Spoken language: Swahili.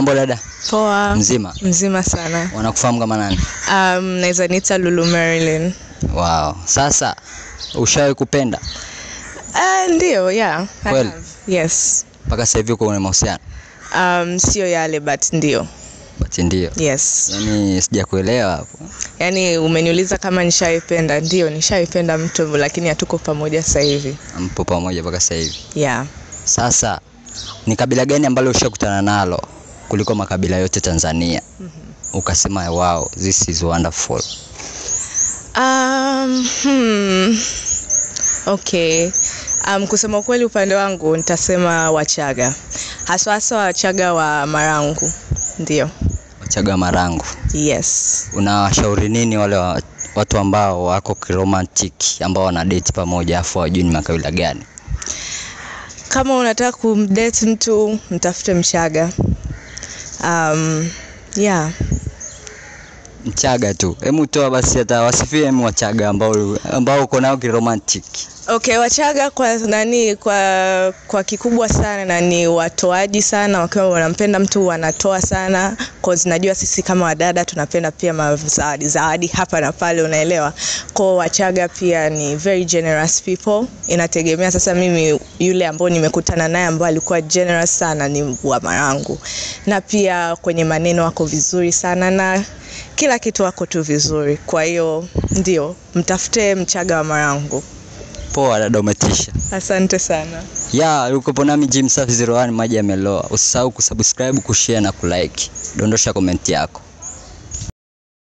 Mambo dada? Poa. Mzima? Mzima sana. Wanakufahamu kama nani? Naweza nita Lulu Marilyn. Wow. Sasa ushawahi kupenda? Ndio, yeah. Kweli? Yes. Mpaka sasa hivi uko kwenye mahusiano? Sio yale but ndio. But ndio. Yes. Yaani sijakuelewa hapo. Yaani umeniuliza kama nishaipenda. Ndio, nishaipenda mtu lakini hatuko pamoja sasa hivi. Mpo pamoja mpaka sasa hivi? Yeah. Sasa ni kabila gani ambalo ushakutana nalo kuliko makabila yote Tanzania? Ukasema wow, this is wonderful. Okay. Kusema kweli upande wangu nitasema Wachaga. Haswa Wachaga wa Marangu. Ndio. Wachaga Marangu. Yes. Unawashauri nini wale watu ambao wako romantic ambao wana date pamoja afu hawajui ni makabila gani? Kama unataka kumdate mtu, mtafute Mchaga. Yeah. Mchaga tu. Hebu toa basi hata wasifie Wachaga ambao uko nao kiromantic. Okay, Wachaga kwa kikubwa sana na ni watoaji sana, wakiwa wanampenda mtu wanatoa sana, cause najua sisi kama wadada tunapenda pia zawadi hapa na pale, unaelewa. Kwa Wachaga pia ni very generous people. Inategemea sasa mimi yule ambao nimekutana naye ambao alikuwa generous sana ni wa Marangu. Na pia kwenye maneno wako vizuri sana na kila kitu wako tu vizuri. Kwa hiyo ndio mtafute Mchaga wa Marangu. Poa dada, umetisha. Asante sana. Uko nami Jim Safi 01 maji yameloa. Usisahau kusubscribe, kushare na kulike. Dondosha comment yako.